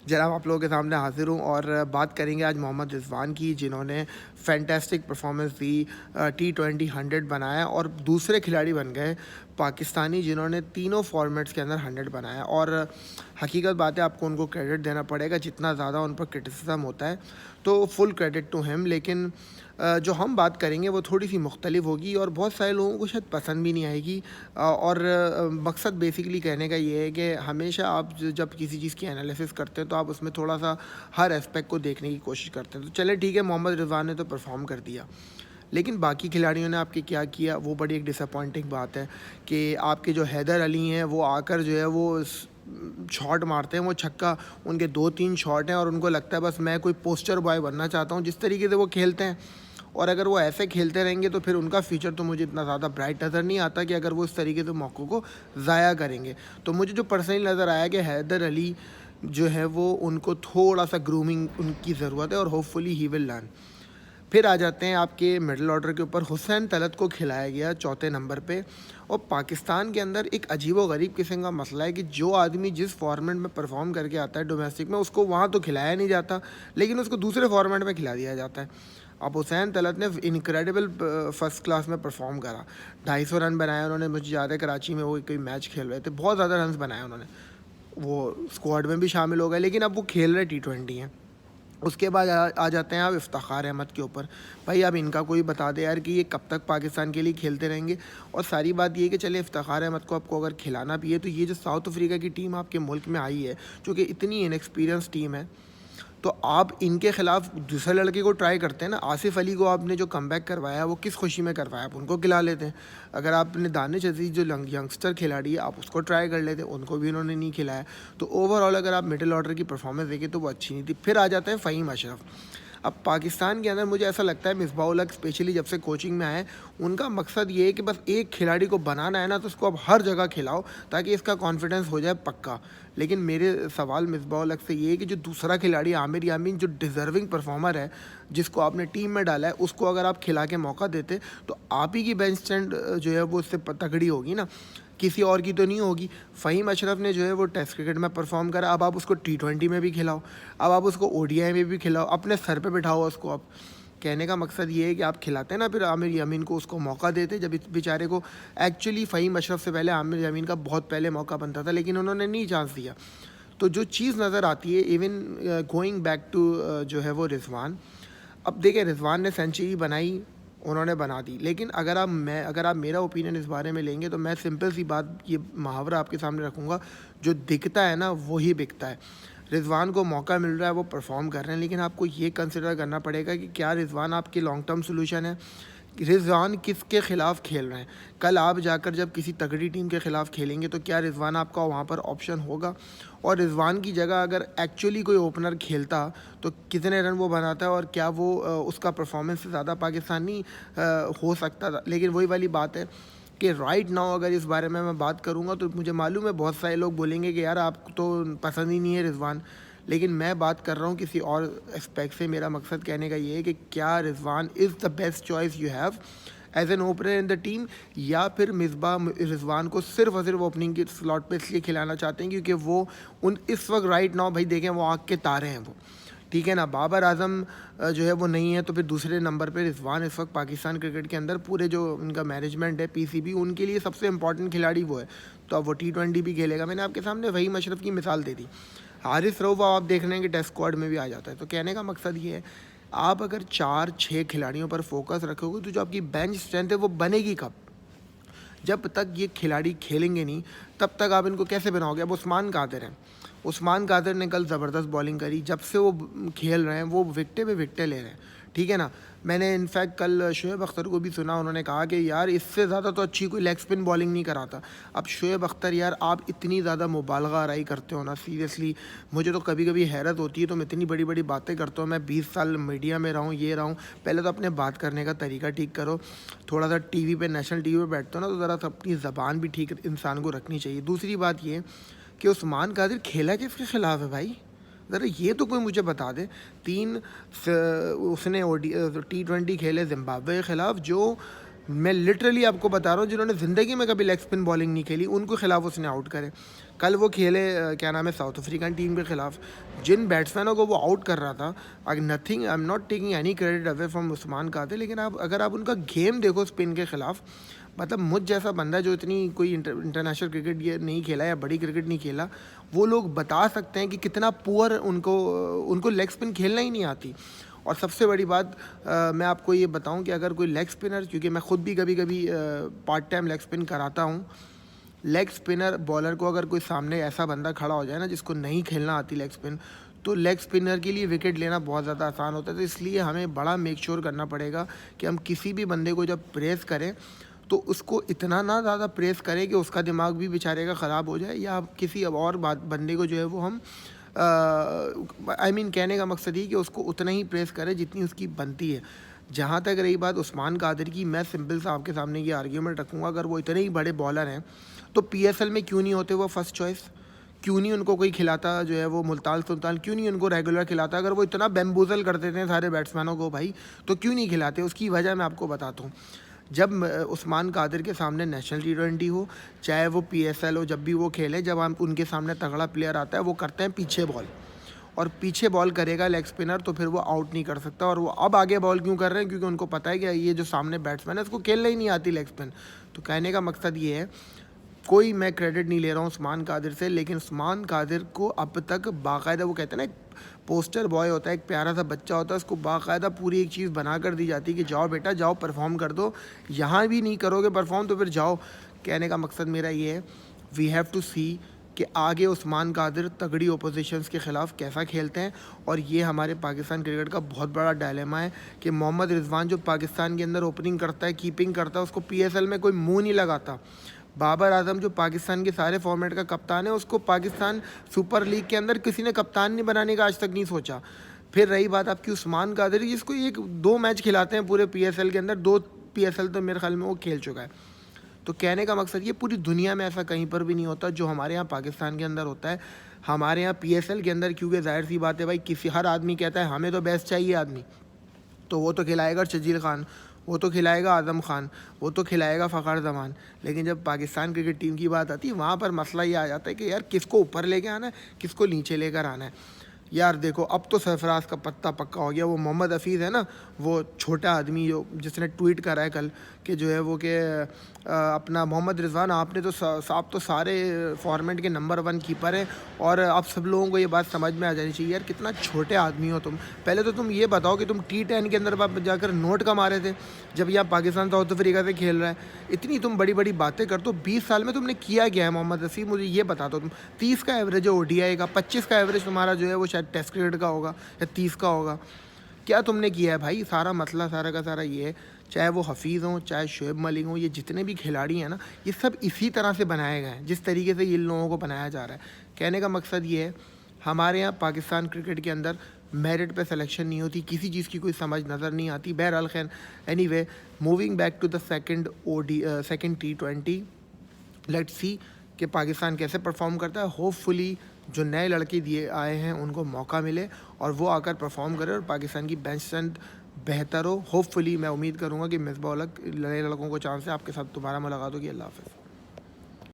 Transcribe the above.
जनाब आप लोगों के सामने हाज़िर हूँ और बात करेंगे आज मोहम्मद रिज़वान की, जिन्होंने फैंटास्टिक परफॉर्मेंस दी, T20 100 बनाया और दूसरे खिलाड़ी बन गए पाकिस्तानी जिन्होंने तीनों फॉर्मेट्स के अंदर 100 बनाया। और हकीकत बात है, आपको उनको क्रेडिट देना पड़ेगा। जितना ज़्यादा उन पर क्रिटिसिज्म होता है तो फुल क्रेडिट टू हिम। लेकिन जो हम बात करेंगे वो थोड़ी सी मुख्तलिफ होगी और बहुत सारे लोगों को शायद पसंद भी नहीं आएगी। और मकसद बेसिकली कहने का ये है कि हमेशा आप जब किसी चीज़ की एनालिसिस करते हैं तो आप उसमें थोड़ा सा हर एस्पेक्ट को देखने की कोशिश करते हैं। तो चले ठीक है, मोहम्मद रिजवान ने तो परफॉर्म कर दिया, लेकिन बाकी खिलाड़ियों ने आपके क्या किया वो बड़ी एक डिसअपॉइंटिंग बात है। कि आपके जो हैदर अली हैं वो आकर जो है वो शॉट मारते हैं, वो छक्का, उनके 2-3 शॉट हैं और उनको लगता है बस मैं कोई पोस्टर बॉय बनना चाहता हूँ। जिस तरीके से वो खेलते हैं और अगर वो ऐसे खेलते रहेंगे तो फिर उनका फ्यूचर तो मुझे इतना ज़्यादा ब्राइट नज़र नहीं आता कि अगर वो इस तरीके से मौक़ों को ज़ाया करेंगे। तो मुझे जो पर्सनली नज़र आया कि हैदर अली जो है वो उनको थोड़ा सा ग्रूमिंग उनकी ज़रूरत है और होपफुली ही विल लर्न। फिर आ जाते हैं आपके मिडिल ऑर्डर के ऊपर। हुसैन तलत को खिलाया गया चौथे नंबर पे। और पाकिस्तान के अंदर एक अजीब व गरीब किस्म का मसला है कि जो आदमी जिस फॉर्मेट में परफॉर्म करके आता है डोमेस्टिक में, उसको वहाँ तो खिलाया नहीं जाता, लेकिन उसको दूसरे फॉर्मेट में खिला दिया जाता है। अब हुसैन तलत ने इनक्रेडिबल फर्स्ट क्लास में परफॉर्म करा। 250 रन बनाए उन्होंने। मुझे याद है कराची में वो कोई मैच खेल रहे थे, बहुत ज़्यादा रन बनाए उन्होंने। वो स्क्वाड में भी शामिल हो गए, लेकिन अब वो खेल रहे T20 हैं। उसके बाद आ जाते हैं आप इफ्तिखार अहमद के ऊपर। भाई अब इनका कोई बता दे यार कि ये कब तक पाकिस्तान के लिए खेलते रहेंगे। और सारी बात ये है कि चले इफ्तिखार अहमद को आपको अगर खिलाना भी है तो ये जो साउथ अफ्रीका की टीम आपके मुल्क में आई है, जो कि इतनी इनएक्सपीरियंस टीम है, तो आप इनके खिलाफ दूसरे लड़के को ट्राई करते हैं ना। आसिफ अली को आपने जो कमबैक करवाया वो किस खुशी में करवाया, आप उनको खिला लेते हैं। अगर आपने दानिश अजीज़ जो यंगस्टर खिलाड़ी है आप उसको ट्राई कर लेते हैं, उनको भी उन्होंने नहीं खिलाया। तो ओवरऑल अगर आप मिडिल ऑर्डर की परफॉर्मेंस देखें तो वो अच्छी नहीं थी। फिर आ जाता है फ़हीम अशरफ। अब पाकिस्तान के अंदर मुझे ऐसा लगता है मिसबाह-उल हक स्पेशली जब से कोचिंग में आए, उनका मकसद ये है कि बस एक खिलाड़ी को बनाना है ना, तो उसको अब हर जगह खिलाओ ताकि इसका कॉन्फिडेंस हो जाए पक्का। लेकिन मेरे सवाल मिसबाह-उल हक से ये है कि जो दूसरा खिलाड़ी आमिर यामीन जो डिज़र्विंग परफॉर्मर है, जिसको आपने टीम में डाला है, उसको अगर आप खिला के मौका देते तो आप ही की बेंच स्ट्रेंथ जो है वो उससे तगड़ी होगी ना, किसी और की तो नहीं होगी। फ़हीम अशरफ ने जो है वो टेस्ट क्रिकेट में परफॉर्म करा, अब आप उसको T20 में भी खिलाओ, अब आप उसको ODI में भी खिलाओ, अपने सर पे बिठाओ उसको। आप कहने का मकसद ये है कि आप खिलाते हैं ना, फिर आमिर यामीन को उसको मौका देते, जब इस बेचारे को एक्चुअली फ़हीम अशरफ से पहले आमिर यामीन का बहुत पहले मौका बनता था, लेकिन उन्होंने नहीं चांस दिया। तो जो चीज़ नज़र आती है इवन गोइंग बैक टू जो है वो रिजवान। अब देखिए रिजवान ने सेंचुरी बनाई, उन्होंने बना दी, लेकिन अगर आप मेरा ओपिनियन इस बारे में लेंगे तो मैं सिंपल सी बात, ये मुहावरा आपके सामने रखूँगा, जो दिखता है ना वही बिकता है। रिजवान को मौका मिल रहा है, वो परफॉर्म कर रहे हैं, लेकिन आपको ये कंसिडर करना पड़ेगा कि क्या रिजवान आपके लॉन्ग टर्म सोल्यूशन है। रिजवान किसके ख़िलाफ़ खेल रहे हैं। कल आप जाकर जब किसी तगड़ी टीम के ख़िलाफ़ खेलेंगे तो क्या रिजवान आपका वहाँ पर ऑप्शन होगा। और रिजवान की जगह अगर एक्चुअली कोई ओपनर खेलता तो कितने रन वो बनाता है और क्या वो उसका परफॉर्मेंस से ज़्यादा पाकिस्तानी हो सकता था। लेकिन वही वाली बात है कि राइट नाउ अगर इस बारे में मैं बात करूँगा तो मुझे मालूम है बहुत सारे लोग बोलेंगे कि यार आपको तो पसंद ही नहीं है रिजवान, लेकिन मैं बात कर रहा हूँ किसी और एस्पेक्ट से। मेरा मकसद कहने का ये है कि क्या Rizwan is the best choice you have as an opener in the team, या फिर मिसबाह रिजवान को सिर्फ और सिर्फ ओपनिंग के स्लॉट पे इसलिए खिलाना चाहते हैं क्योंकि वो उन इस वक्त राइट नाउ भाई देखें वो आग के तारे हैं वो, ठीक है ना। बाबर आजम जो है वो नहीं है, तो फिर दूसरे नंबर पे रिजवान इस वक्त पाकिस्तान क्रिकेट के अंदर पूरे जो उनका मैनेजमेंट है PCB, उनके लिए सबसे इंपॉर्टेंट खिलाड़ी वो है। तो अब वो T20 भी खेलेगा। मैंने आपके सामने फ़हीम अशरफ की मिसाल दे दी। हारिस रऊफ आप देख रहे हैं कि टेस्ट स्क्वाड में भी आ जाता है। तो कहने का मकसद ये है, आप अगर 4-6 खिलाड़ियों पर फोकस रखोगे तो जो आपकी बेंच स्ट्रेंथ है वो बनेगी कब। जब तक ये खिलाड़ी खेलेंगे नहीं तब तक आप इनको कैसे बनाओगे। अब उस्मान कादिर हैं, उस्मान कादिर ने कल ज़बरदस्त बॉलिंग करी। जब से वो खेल रहे हैं वो विकटें पे विकटें ले रहे हैं, ठीक है ना। मैंने इनफैक्ट कल शुएब अख्तर को भी सुना, उन्होंने कहा कि यार इससे ज़्यादा तो अच्छी कोई लेग स्पिन बॉलिंग नहीं कराता। अब शुएब अख्तर यार आप इतनी ज़्यादा मुबालगा आराई करते हो ना, सीरियसली मुझे तो कभी कभी हैरत होती है। तुम इतनी बड़ी बड़ी बातें करते हो, मैं 20 साल मीडिया में रहा हूँ, ये रहा हूँ। पहले तो अपने बात करने का तरीका ठीक करो। थोड़ा सा टीवी पे, नेशनल टीवी पे बैठते हो ना, तो ज़रा सा अपनी ज़बान भी ठीक इंसान को रखनी चाहिए। दूसरी बात ये कि उस्मान कादिर खेला किसके ख़िलाफ़ है भाई, ज़रा ये तो कोई मुझे बता दे। उसने T20 खेले जिम्बाब्वे के ख़िलाफ़, जो मैं लिटरली आपको बता रहा हूँ, जिन्होंने ज़िंदगी में कभी लेग स्पिन बॉलिंग नहीं खेली, उनको खिलाफ उसने आउट करे। कल वो खेले क्या नाम है, साउथ अफ्रीकन टीम के खिलाफ, जिन बैट्समैनों को वो आउट कर रहा था, nothing, I am not taking any credit away from Usman Qadir, लेकिन आप अगर आप उनका गेम देखो स्पिन के खिलाफ, मतलब मुझ जैसा बंदा जो इतनी कोई इंटरनेशनल क्रिकेट ये नहीं खेला या बड़ी क्रिकेट नहीं खेला, वो लोग बता सकते हैं कि कितना पुअर उनको लेग स्पिन खेलना ही नहीं आती। और सबसे बड़ी बात मैं आपको ये बताऊं कि अगर कोई लेग स्पिनर, क्योंकि मैं ख़ुद भी कभी कभी पार्ट टाइम लेग स्पिन कराता हूं, लेग स्पिनर बॉलर को अगर कोई सामने ऐसा बंदा खड़ा हो जाए ना जिसको नहीं खेलना आती लेग स्पिन, तो लेग स्पिनर के लिए विकेट लेना बहुत ज़्यादा आसान होता है। तो इसलिए हमें बड़ा मेक श्योर करना पड़ेगा कि हम किसी भी बंदे को जब प्रेस करें तो उसको इतना ना ज़्यादा प्रेस करें कि उसका दिमाग भी बेचारे का ख़राब हो जाए, या किसी अब और बंदे को जो है वो हम कहने का मकसद ही कि उसको उतना ही प्रेस करें जितनी उसकी बनती है। जहाँ तक रही बात उस्मान कादिर की, मैं सिंपल सा आपके सामने ये आर्ग्यूमेंट रखूँगा, अगर वो इतने ही बड़े बॉलर हैं तो पीएसएल में क्यों नहीं होते वो फर्स्ट चॉइस? क्यों नहीं उनको कोई खिलाता जो है वो मुल्तान सुल्तान, क्यों नहीं उनको रेगुलर खिलाता? अगर वो इतना बैम्बूजल कर देते हैं सारे बैट्समैनों को भाई, तो क्यों नहीं खिलाते? उसकी वजह मैं आपको बताता हूँ। जब उस्मान कादिर के सामने नेशनल T20 हो, चाहे वो पीएसएल हो, जब भी वो खेले, जब हम उनके सामने तगड़ा प्लेयर आता है, वो करते हैं पीछे बॉल, और पीछे बॉल करेगा लेग स्पिनर तो फिर वो आउट नहीं कर सकता। और वो अब आगे बॉल क्यों कर रहे हैं? क्योंकि उनको पता है कि ये जो सामने बैट्समैन है उसको खेलना ही नहीं आती लेग स्पिन। तो कहने का मकसद ये है, कोई मैं क्रेडिट नहीं ले रहा हूँ उस्मान कादिर से, लेकिन उस्मान कादिर को अब तक बाकायदा, वो कहते हैं ना एक पोस्टर बॉय होता है, एक प्यारा सा बच्चा होता है, उसको बाकायदा पूरी एक चीज़ बना कर दी जाती है कि जाओ बेटा जाओ परफॉर्म कर दो, यहाँ भी नहीं करोगे परफॉर्म तो फिर जाओ। कहने का मकसद मेरा ये है, वी हैव टू सी कि आगे उस्मान कादिर तगड़ी ओपोजिशंस के ख़िलाफ़ कैसा खेलते हैं। और ये हमारे पाकिस्तान क्रिकेट का बहुत बड़ा डायलेमा है कि मोहम्मद रिजवान जो पाकिस्तान के अंदर ओपनिंग करता है, कीपिंग करता है, उसको पीएसएल में कोई मुंह नहीं लगाता। बाबर आजम जो पाकिस्तान के सारे फॉर्मेट का कप्तान है, उसको पाकिस्तान सुपर लीग के अंदर किसी ने कप्तान नहीं बनाने का आज तक नहीं सोचा। फिर रही बात आपकी उस्मान कादिर, जिसको एक दो मैच खिलाते हैं पूरे पीएसएल के अंदर, 2 पीएसएल तो मेरे ख्याल में वो खेल चुका है। तो कहने का मकसद ये, पूरी दुनिया में ऐसा कहीं पर भी नहीं होता जो हमारे यहाँ पाकिस्तान के अंदर होता है। हमारे यहाँ पीएसएल के अंदर, क्योंकि जाहिर सी बात है भाई, हर आदमी कहता है हमें तो बेस्ट चाहिए आदमी, तो वो तो खिलाएगा शजील खान, वो तो खिलाएगा आज़म खान, वो तो खिलाएगा फ़खर जमान। लेकिन जब पाकिस्तान क्रिकेट टीम की बात आती है, वहाँ पर मसला ये आ जाता है कि यार किसको ऊपर लेके आना है, किसको नीचे लेकर आना है। यार देखो, अब तो सरफराज का पत्ता पक्का हो गया। वो मोहम्मद हफीज़ है ना, वो छोटा आदमी जो जिसने ट्वीट करा है कल कि जो है वो कि अपना मोहम्मद रिजवान, आपने तो आप तो सारे फॉर्मेट के नंबर 1 कीपर हैं, और अब सब लोगों को ये बात समझ में आ जानी चाहिए यार कितना छोटे आदमी हो तुम। पहले तो तुम ये बताओ कि तुम T10 के अंदर जाकर नोट कमा रहे थे जब यहाँ पाकिस्तान साउथ अफ्रीका से खेल रहा है। इतनी तुम बड़ी बड़ी बातें कर दो, 20 साल में तुमने किया क्या है मोहम्मद हफीज़? मुझे ये बता दो। तुम 30 का एवरेज है ODI का, 25 का एवरेज तुम्हारा जो है वो शायद टेस्ट क्रिकेट का होगा, या 30 का होगा। क्या तुमने किया है भाई? सारा मसला सारा का सारा ये है, चाहे वो हफीज़ हों, चाहे शोएब मलिक हों, ये जितने भी खिलाड़ी हैं ना, ये सब इसी तरह से बनाए गए हैं जिस तरीके से इन लोगों को बनाया जा रहा है। कहने का मकसद ये है, हमारे यहाँ पाकिस्तान क्रिकेट के अंदर मेरिट पे सिलेक्शन नहीं होती, किसी चीज़ की कोई समझ नज़र नहीं आती। बहरहाल खैर, anyway, moving back to the second T20, let's see कि पाकिस्तान कैसे परफॉर्म करता है। होपफुली जो नए लड़के दिए आए हैं उनको मौका मिले और वो आकर परफॉर्म करें और पाकिस्तान की बेंच स्ट्रेंथ बेहतर हो। होपफुली मैं उम्मीद करूँगा कि मिसबाह उल हक नए लड़कों को चांस है। आपके साथ दोबारा मुलाकात होगी। अल्लाह हाफ़िज़।